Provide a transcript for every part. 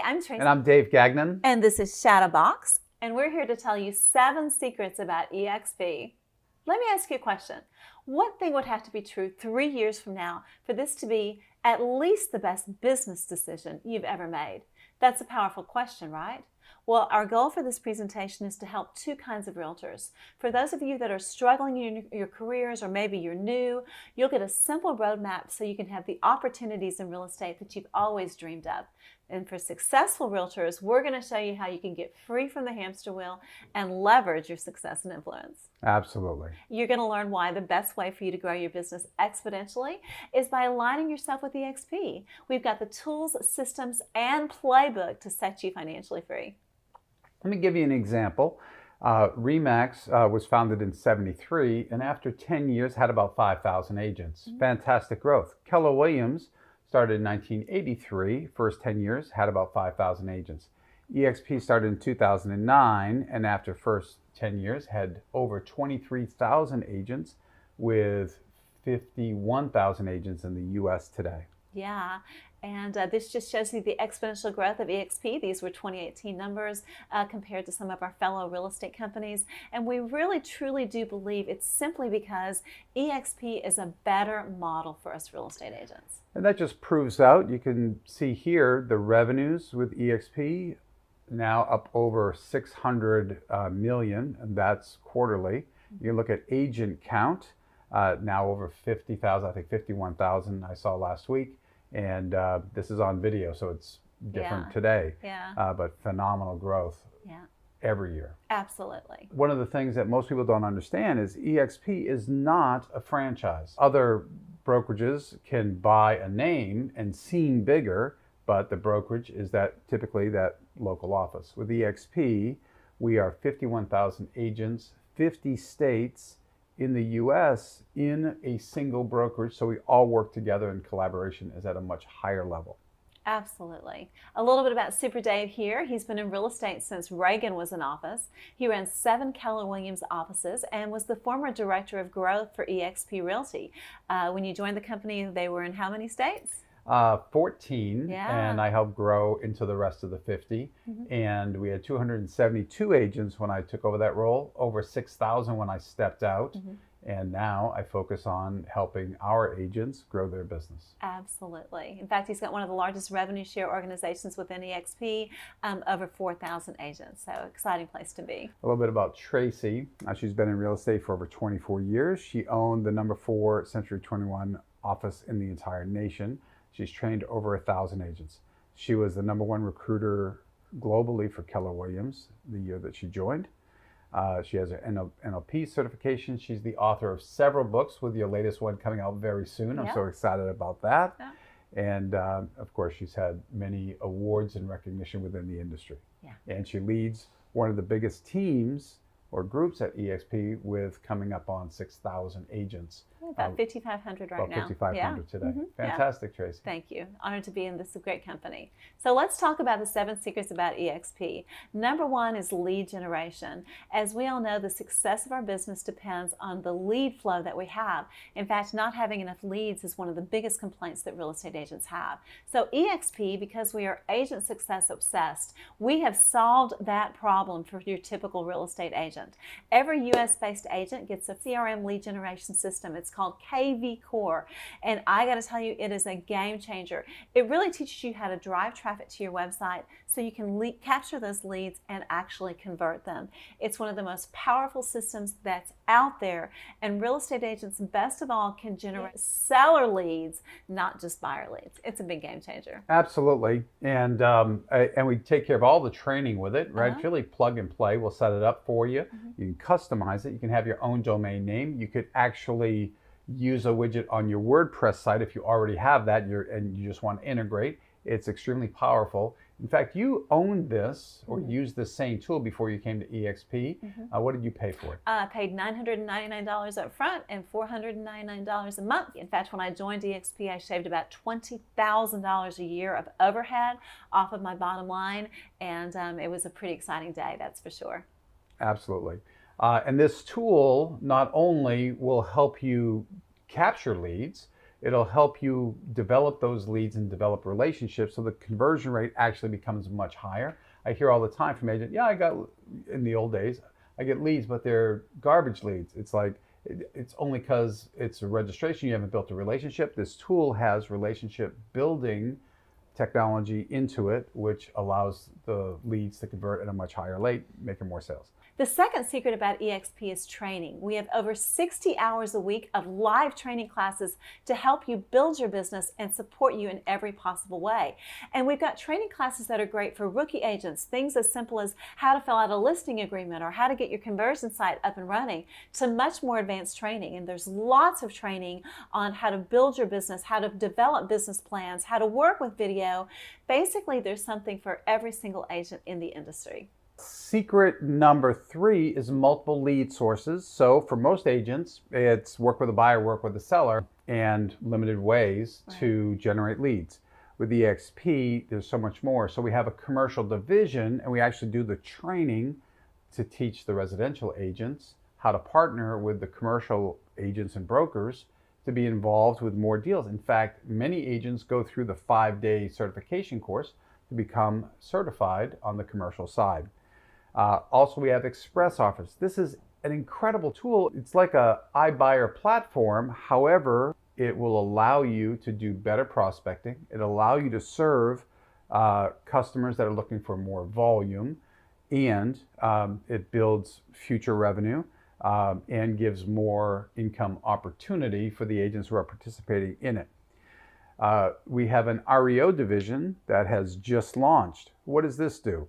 I'm Traci. And I'm Dave Gagnon. And this is Shadowbox. And we're here to tell you 7 secrets about eXp. Let me ask you a question. What thing would have to be true 3 years from now for this to be at least the best business decision you've ever made? That's a powerful question, right? Well, our goal for this presentation is to help 2 kinds of realtors. For those of you that are struggling in your careers, or maybe you're new, you'll get a simple roadmap so you can have the opportunities in real estate that you've always dreamed of. And for successful realtors, we're going to show you how you can get free from the hamster wheel and leverage your success and influence. Absolutely. You're going to learn why the best way for you to grow your business exponentially is by aligning yourself with eXp. We've got the tools, systems, and playbook to set you financially free. Let me give you an example. RE/MAX was founded in '73, and after 10 years had about 5,000 agents. Fantastic growth. Keller Williams started in 1983, first 10 years had about 5,000 agents. eXp started in 2009, and after first 10 years had over 23,000 agents, with 51,000 agents in the US today. Yeah, and this just shows you the exponential growth of eXp. These were 2018 numbers compared to some of our fellow real estate companies. And we really, truly do believe it's simply because eXp is a better model for us real estate agents. And that just proves out, you can see here the revenues with eXp now up over 600 million, and that's quarterly. You look at agent count, now over 50,000, I think 51,000 I saw last week. And this is on video, so it's different today. But phenomenal growth every year. Absolutely. One of the things that most people don't understand is eXp is not a franchise. Other brokerages can buy a name and seem bigger, but the brokerage is typically that local office. With eXp, we are 51,000 agents, 50 states in the US in a single brokerage, so we all work together, and collaboration is at a much higher level. Absolutely. A little bit about Super Dave here. He's been in real estate since Reagan was in office. He ran 7 Keller Williams offices and was the former director of growth for eXp Realty. When you joined the company, they were in how many states? 14, and I helped grow into the rest of the 50. And we had 272 agents when I took over that role, over 6,000 when I stepped out. And now I focus on helping our agents grow their business. Absolutely. In fact, he's got one of the largest revenue share organizations within eXp, over 4,000 agents. So exciting place to be. A little bit about Traci. She's been in real estate for over 24 years. She owned the number 4 Century 21 office in the entire nation. She's trained over 1,000 agents. She was the number 1 recruiter globally for Keller Williams the year that she joined. She has an NLP certification. She's the author of several books, with your latest one coming out very soon. I'm so excited about that. And of course, she's had many awards and recognition within the industry. And she leads one of the biggest teams or groups at eXp, with coming up on 6,000 agents. About 5,500 right now. About 5,500 today. Fantastic, Traci. Thank you. Honored to be in this great company. So let's talk about the 7 secrets about eXp. Number 1 is lead generation. As we all know, the success of our business depends on the lead flow that we have. In fact, not having enough leads is one of the biggest complaints that real estate agents have. So eXp, because we are agent success obsessed, we have solved that problem for your typical real estate agent. Every US-based agent gets a CRM lead generation system. It's called KV Core. And I got to tell you, it is a game changer. It really teaches you how to drive traffic to your website so you can capture those leads and actually convert them. It's one of the most powerful systems that's out there. And real estate agents, best of all, can generate seller leads, not just buyer leads. It's a big game changer. Absolutely. And we take care of all the training with it, right? It's really plug and play. We'll set it up for you. You can customize it. You can have your own domain name. You could actually use a widget on your WordPress site if you already have that and you just want to integrate. It's extremely powerful. In fact, you owned this or used the same tool before you came to eXp. What did you pay for it? I paid $999 up front and $499 a month. In fact, when I joined eXp, I shaved about $20,000 a year of overhead off of my bottom line, and it was a pretty exciting day, that's for sure. Absolutely. And this tool not only will help you capture leads, It'll help you develop those leads and develop relationships so the conversion rate actually becomes much higher. I hear all the time from agents, yeah, I got, in the old days, I get leads, but they're garbage leads. It's like, it's only because it's a registration, you haven't built a relationship. This tool has relationship building technology into it, which allows the leads to convert at a much higher rate, making more sales. The second secret about eXp is training. We have over 60 hours a week of live training classes to help you build your business and support you in every possible way. And we've got training classes that are great for rookie agents, things as simple as how to fill out a listing agreement or how to get your conversion site up and running, to much more advanced training. And there's lots of training on how to build your business, how to develop business plans, how to work with video. Basically, there's something for every single agent in the industry. Secret number 3 is multiple lead sources. So for most agents, it's work with a buyer, work with a seller, and limited ways to generate leads. With eXp, there's so much more. So we have a commercial division, and we actually do the training to teach the residential agents how to partner with the commercial agents and brokers to be involved with more deals. In fact, many agents go through the 5-day certification course to become certified on the commercial side. Also, we have express offers. This is an incredible tool. It's like a iBuyer platform. However, it will allow you to do better prospecting. It'll allow you to serve customers that are looking for more volume, and it builds future revenue and gives more income opportunity for the agents who are participating in it. We have an REO division that has just launched. What does this do?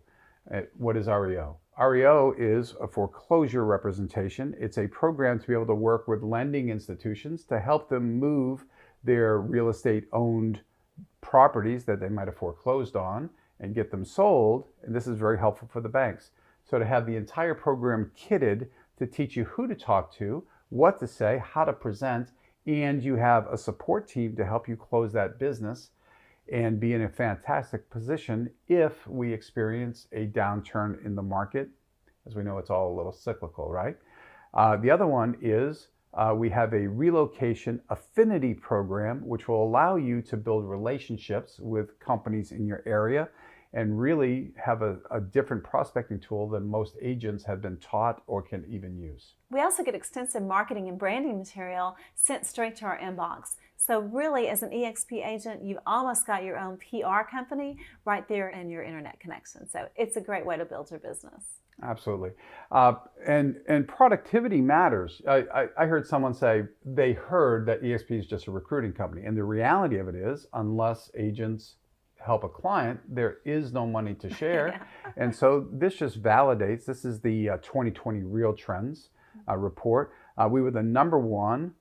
What is REO? REO is a foreclosure representation. It's a program to be able to work with lending institutions to help them move their real estate owned properties that they might have foreclosed on and get them sold. And this is very helpful for the banks. So to have the entire program kitted to teach you who to talk to, what to say, how to present, and you have a support team to help you close that business and be in a fantastic position if we experience a downturn in the market. As we know, it's all a little cyclical, right? The other one is we have a relocation affinity program, which will allow you to build relationships with companies in your area and really have a different prospecting tool than most agents have been taught or can even use. We also get extensive marketing and branding material sent straight to our inbox. So really, as an eXp agent, you've almost got your own PR company right there in your internet connection. So it's a great way to build your business. Absolutely. And productivity matters. I heard someone say they heard that eXp is just a recruiting company. And the reality of it is, unless agents help a client, there is no money to share. Yeah. And so this just validates, this is the 2020 Real Trends report. We were the #1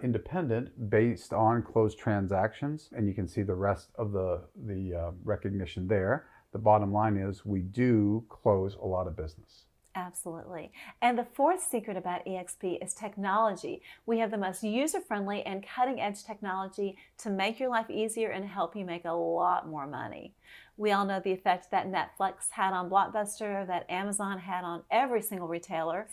independent based on closed transactions, and you can see the rest of the recognition there. The bottom line is we do close a lot of business. Absolutely. And the fourth secret about eXp is technology. We have the most user-friendly and cutting-edge technology to make your life easier and help you make a lot more money. We all know the effect that Netflix had on Blockbuster, that Amazon had on every single retailer.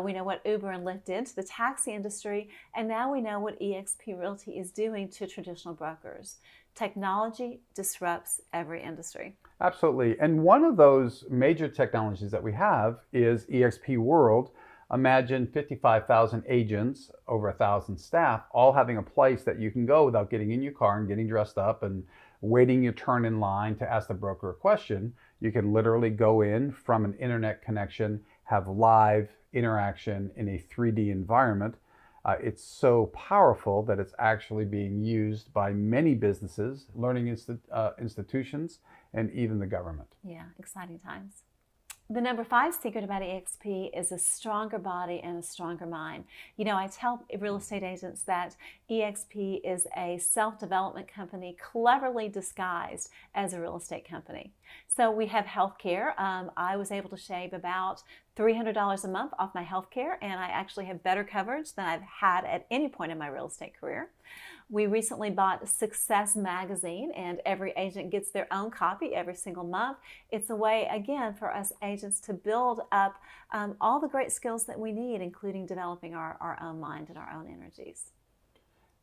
We know what Uber and Lyft did to the taxi industry, and now we know what eXp Realty is doing to traditional brokers. Technology disrupts every industry. Absolutely. And one of those major technologies that we have is eXp World. Imagine 55,000 agents, over 1,000 staff, all having a place that you can go without getting in your car and getting dressed up and waiting your turn in line to ask the broker a question. You can literally go in from an internet connection, have live interaction in a 3D environment. It's so powerful that it's actually being used by many businesses, learning institutions, and even the government. Yeah, exciting times. The #5 secret about eXp is a stronger body and a stronger mind. You know, I tell real estate agents that eXp is a self-development company cleverly disguised as a real estate company. So we have healthcare. I was able to shave about $300 a month off my healthcare, and I actually have better coverage than I've had at any point in my real estate career. We recently bought Success Magazine, and every agent gets their own copy every single month. It's a way, again, for us agents to build up all the great skills that we need, including developing our own mind and our own energies.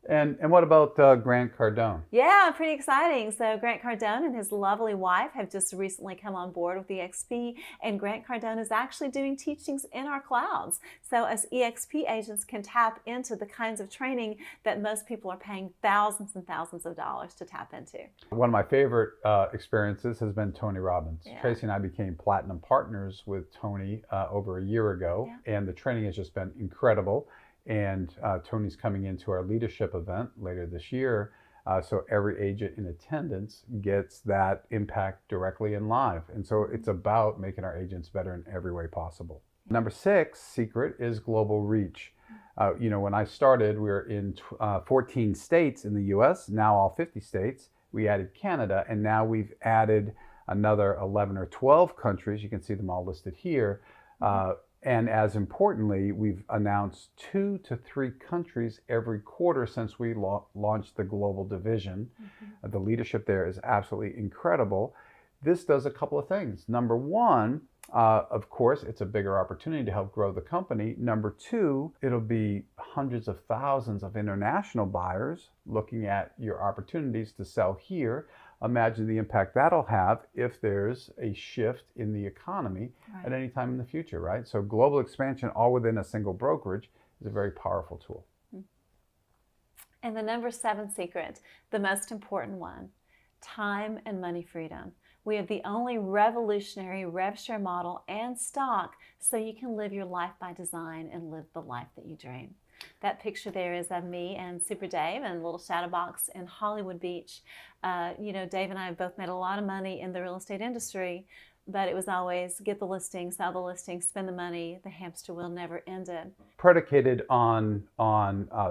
And what about Grant Cardone? Yeah, pretty exciting. So Grant Cardone and his lovely wife have just recently come on board with eXp, and Grant Cardone is actually doing teachings in our clouds. So us eXp agents can tap into the kinds of training that most people are paying thousands and thousands of dollars to tap into. One of my favorite experiences has been Tony Robbins. Yeah. Traci and I became platinum partners with Tony over a year ago, Yeah. and the training has just been incredible. And Tony's coming into our leadership event later this year. So every agent in attendance gets that impact directly and live. And so it's about making our agents better in every way possible. Number 6 secret is global reach. When I started, we were in 14 states in the US, now all 50 states. We added Canada, and now we've added another 11 or 12 countries. You can see them all listed here. And as importantly, we've announced 2 to 3 countries every quarter since we launched the global division. The leadership there is absolutely incredible. This does a couple of things. Number 1, of course, it's a bigger opportunity to help grow the company. Number 2, it'll be hundreds of thousands of international buyers looking at your opportunities to sell here. Imagine the impact that'll have if there's a shift in the economy at any time in the future, right? So global expansion all within a single brokerage is a very powerful tool. And the number 7 secret, the most important one, time and money freedom. We have the only revolutionary rev share model and stock so you can live your life by design and live the life that you dream. That picture there is of me and Super Dave and a little shadow box in Hollywood Beach. Dave and I have both made a lot of money in the real estate industry, but it was always get the listing, sell the listing, spend the money. The hamster wheel never ended. Predicated on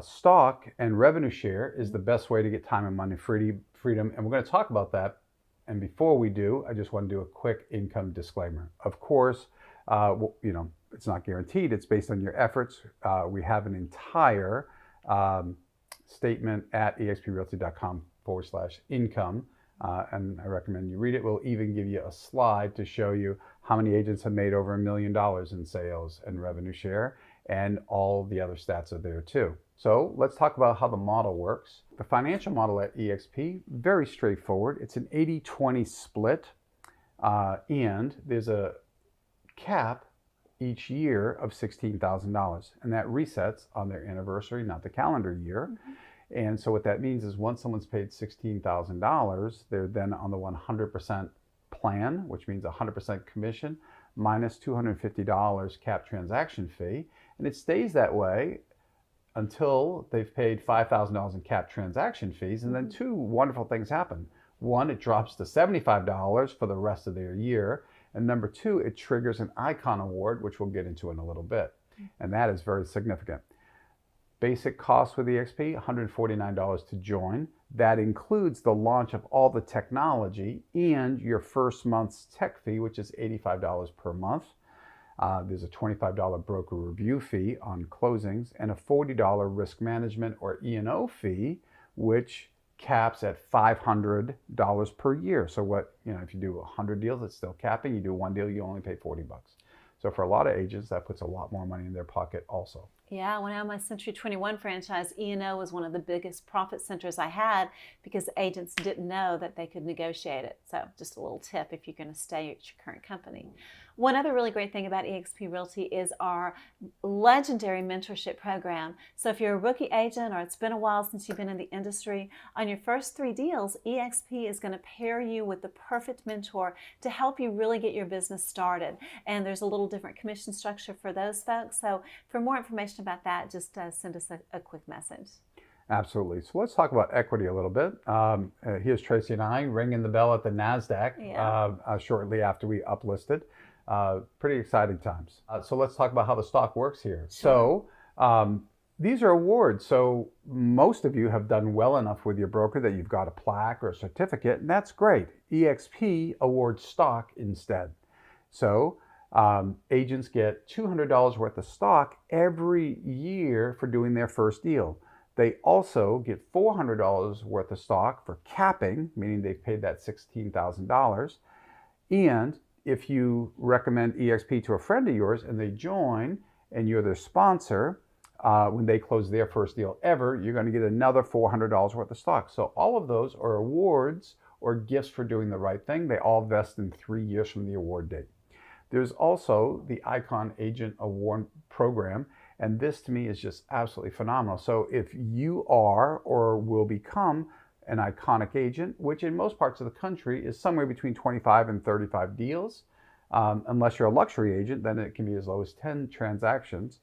stock and revenue share is the best way to get time and money freedom. And we're going to talk about that. And before we do, I just want to do a quick income disclaimer. Of course, it's not guaranteed. It's based on your efforts. We have an entire statement at exprealty.com/income. And I recommend you read it. We'll even give you a slide to show you how many agents have made over $1 million in sales and revenue share, and all the other stats are there too. So let's talk about how the model works. The financial model at eXp, very straightforward. It's an 80-20 split, and there's a cap each year of $16,000, and that resets on their anniversary, not the calendar year. And so what that means is once someone's paid $16,000, they're then on the 100% plan, which means 100% commission minus $250 cap transaction fee. And it stays that way until they've paid $5,000 in cap transaction fees. And then 2 wonderful things happen. 1, it drops to $75 for the rest of their year. And number 2, it triggers an icon award, which we'll get into in a little bit. And that is very significant. Basic cost with eXp, $149 to join. That includes the launch of all the technology and your first month's tech fee, which is $85 per month. There's a $25 broker review fee on closings and a $40 risk management or E&O fee, which caps at $500 per year. So if you do 100 deals, it's still capping. You do 1 deal, you only pay $40. So for a lot of agents, that puts a lot more money in their pocket also. Yeah, when I had my Century 21 franchise, E&O was one of the biggest profit centers I had because agents didn't know that they could negotiate it. So just a little tip if you're going to stay at your current company. One other really great thing about eXp Realty is our legendary mentorship program. So if you're a rookie agent or it's been a while since you've been in the industry, on your first 3 deals, eXp is going to pair you with the perfect mentor to help you really get your business started. And there's a little different commission structure for those folks. So for more information about that, just send us a quick message. Absolutely. So let's talk about equity a little bit. Here's Traci and I ringing the bell at the NASDAQ shortly after we uplisted. Pretty exciting times. So let's talk about how the stock works here. Sure. So these are awards. So most of you have done well enough with your broker that you've got a plaque or a certificate, and that's great. eXp awards stock instead. So agents get $200 worth of stock every year for doing their first deal. They also get $400 worth of stock for capping, meaning they've paid that $16,000. And if you recommend eXp to a friend of yours and they join and you're their sponsor, when they close their first deal ever, you're going to get another $400 worth of stock. So all of those are awards or gifts for doing the right thing. They all vest in 3 years from the award date. There's also the Icon Agent Award Program, and this to me is just absolutely phenomenal. So if you are or will become an iconic agent, which in most parts of the country is somewhere between 25 and 35 deals, unless you're a luxury agent, then it can be as low as 10 transactions.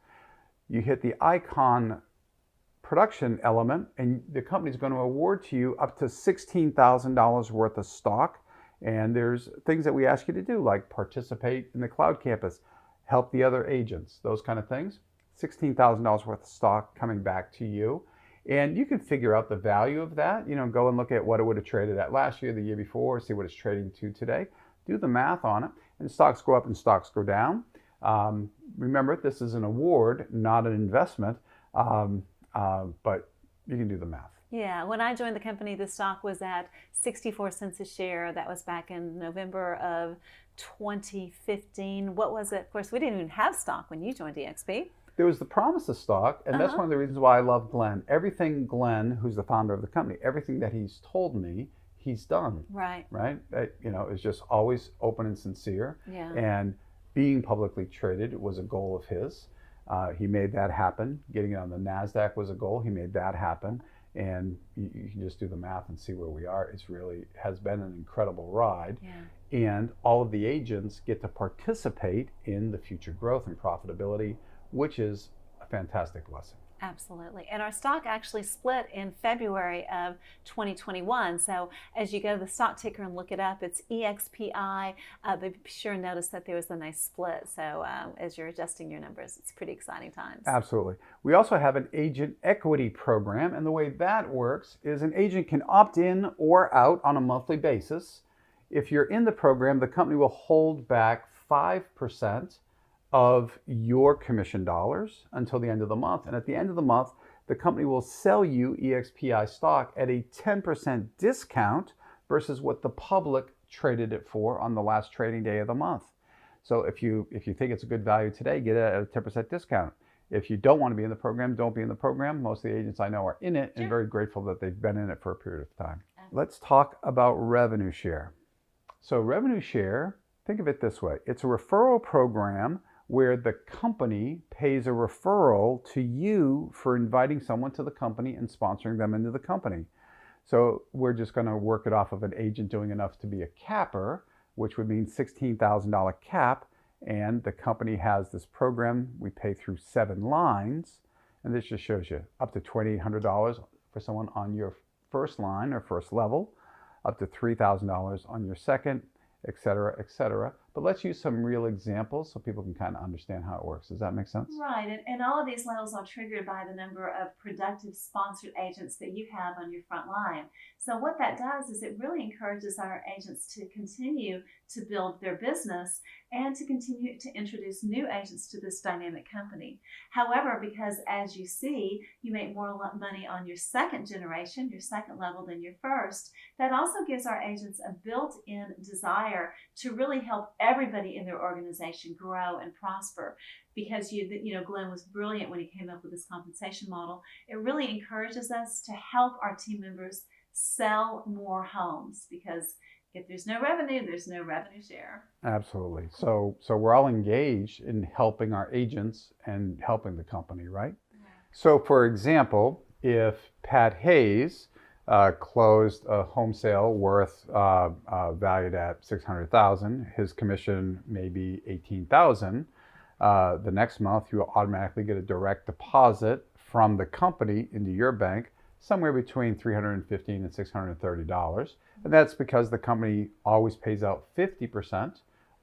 You hit the Icon production element, and the company's going to award to you up to $16,000 worth of stock. And there's things that we ask you to do, like participate in the cloud campus, help the other agents, those kind of things. $16,000 worth of stock coming back to you. And you can figure out the value of that. Go and look at what it would have traded at last year, the year before, see what it's trading to today. Do the math on it. And stocks go up and stocks go down. Remember, this is an award, not an investment, but you can do the math. Yeah, when I joined the company, the stock was at 64 cents a share. That was back in November of 2015. What was it? Of course, we didn't even have stock when you joined eXp. There was the promise of stock, and that's one of the reasons why I love Glenn. Everything Glenn, who's the founder of the company, everything that he's told me, he's done. Right. Right? It's just always open and sincere. Yeah. And being publicly traded was a goal of his. He made that happen. Getting it on the NASDAQ was a goal. He made that happen. And you can just do the math and see where we are. It's really has been an incredible ride. Yeah. And all of the agents get to participate in the future growth and profitability, which is a fantastic blessing. Absolutely. And our stock actually split in February of 2021. So as you go to the stock ticker and look it up, it's EXPI. But be sure and notice that there was a nice split. So as you're adjusting your numbers, it's pretty exciting times. Absolutely. We also have an agent equity program. And the way that works is an agent can opt in or out on a monthly basis. If you're in the program, the company will hold back 5% of your commission dollars until the end of the month. And at the end of the month, the company will sell you EXPI stock at a 10% discount versus what the public traded it for on the last trading day of the month. So if you think it's a good value today, get it at a 10% discount. If you don't want to be in the program, don't be in the program. Most of the agents I know are in it and very grateful that they've been in it for a period of time. Let's talk about revenue share. So revenue share, think of it this way. It's a referral program where the company pays a referral to you for inviting someone to the company and sponsoring them into the company. So we're just going to work it off of an agent doing enough to be a capper, which would mean $16,000 cap. And the company has this program. We pay through 7 lines. And this just shows you up to $2,800 for someone on your first line or first level, up to $3,000 on your second, et cetera, et cetera. But let's use some real examples so people can kind of understand how it works. Does that make sense? Right, and all of these levels are triggered by the number of productive sponsored agents that you have on your front line. So what that does is it really encourages our agents to continue to build their business and to continue to introduce new agents to this dynamic company. However, because as you see, you make more money on your second generation, your second level than your first, that also gives our agents a built-in desire to really help everybody in their organization grow and prosper. Because Glenn was brilliant when he came up with this compensation model. It really encourages us to help our team members sell more homes, because if there's no revenue, there's no revenue share. Absolutely. So we're all engaged in helping our agents and helping the company, right? Yeah. So for example, if Pat Hayes closed a home sale worth valued at $600,000, his commission may be $18,000. The next month, you will automatically get a direct deposit from the company into your bank, somewhere between $315 and $630. And that's because the company always pays out 50%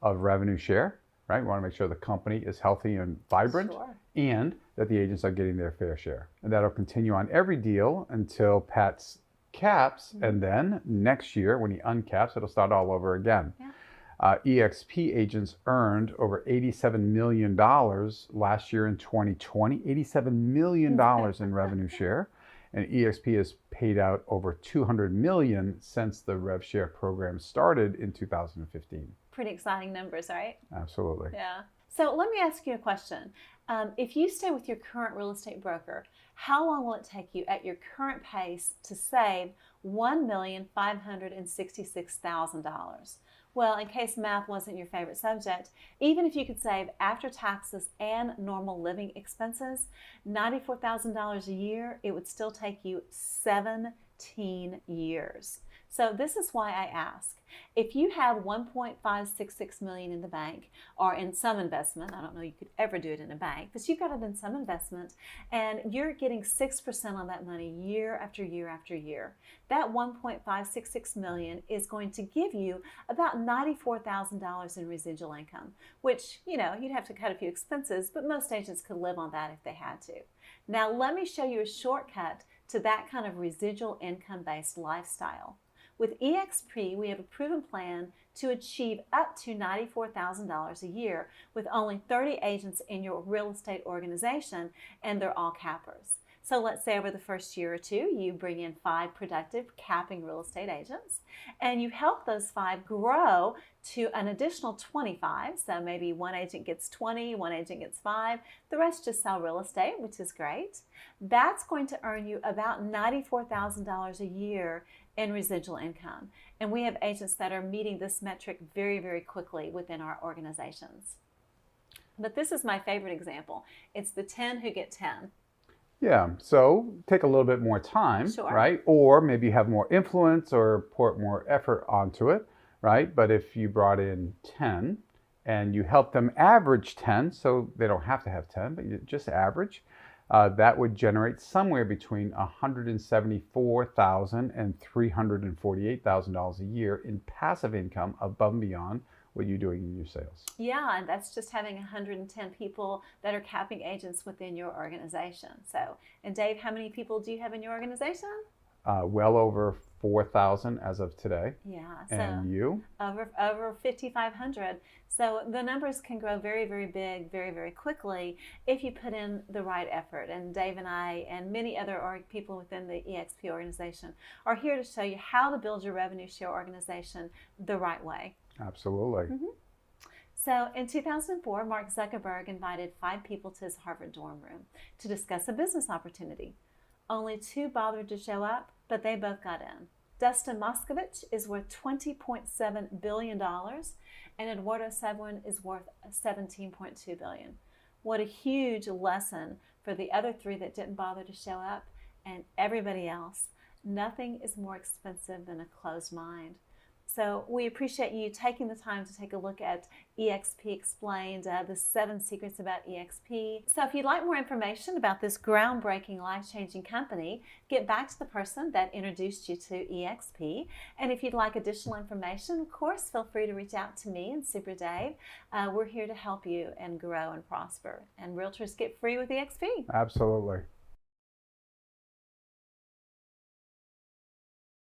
of revenue share, right? We want to make sure the company is healthy and vibrant, and that the agents are getting their fair share. And that'll continue on every deal until Pat's caps, and then next year when he uncaps, it'll start all over again. Yeah. eXp agents earned over $87 million last year in 2020, $87 million in revenue share. And eXp has paid out over $200 million since the Rev Share program started in 2015. Pretty exciting numbers, right? Absolutely. Yeah. So let me ask you a question. If you stay with your current real estate broker, how long will it take you at your current pace to save $1,566,000? Well, in case math wasn't your favorite subject, even if you could save after taxes and normal living expenses $94,000 a year, it would still take you 17 years. So this is why I ask, if you have $1.566 million in the bank or in some investment, I don't know you could ever do it in a bank, but you've got it in some investment and you're getting 6% on that money year after year after year, that $1.566 million is going to give you about $94,000 in residual income, which, you know, you'd have to cut a few expenses, but most agents could live on that if they had to. Now, let me show you a shortcut to that kind of residual income-based lifestyle. With eXp, we have a proven plan to achieve up to $94,000 a year with only 30 agents in your real estate organization, and they're all cappers. So let's say over the first year or two, you bring in 5 productive capping real estate agents, and you help those 5 grow to an additional 25. So maybe one agent gets 20, one agent gets 5, the rest just sell real estate, which is great. That's going to earn you about $94,000 a year in residual income. And we have agents that are meeting this metric very, very quickly within our organizations. But this is my favorite example. It's the 10 who get 10. Yeah, so take a little bit more time, Sure. right? Or maybe have more influence or put more effort onto it, right? But if you brought in 10 and you help them average 10, so they don't have to have 10, but you just average, that would generate somewhere between $174,000 and $348,000 a year in passive income above and beyond what you're doing in your sales. Yeah, and that's just having 110 people that are capping agents within your organization. So, and Dave, how many people do you have in your organization? Well over 4,000 as of today. Yeah, so and you? Over 5,500. So the numbers can grow very, very big, very, very quickly if you put in the right effort. And Dave and I and many other people within the eXp organization are here to show you how to build your revenue share organization the right way. Absolutely. Mm-hmm. So in 2004, Mark Zuckerberg invited 5 people to his Harvard dorm room to discuss a business opportunity. Only 2 bothered to show up, but they both got in. Dustin Moskovich is worth $20.7 billion, and Eduardo Seguin is worth $17.2 billion. What a huge lesson for the other 3 that didn't bother to show up, and everybody else. Nothing is more expensive than a closed mind. So we appreciate you taking the time to take a look at eXp Explained, the 7 secrets about eXp. So if you'd like more information about this groundbreaking, life-changing company, get back to the person that introduced you to eXp. And if you'd like additional information, of course, feel free to reach out to me and Super Dave. We're here to help you and grow and prosper. And realtors get free with eXp. Absolutely.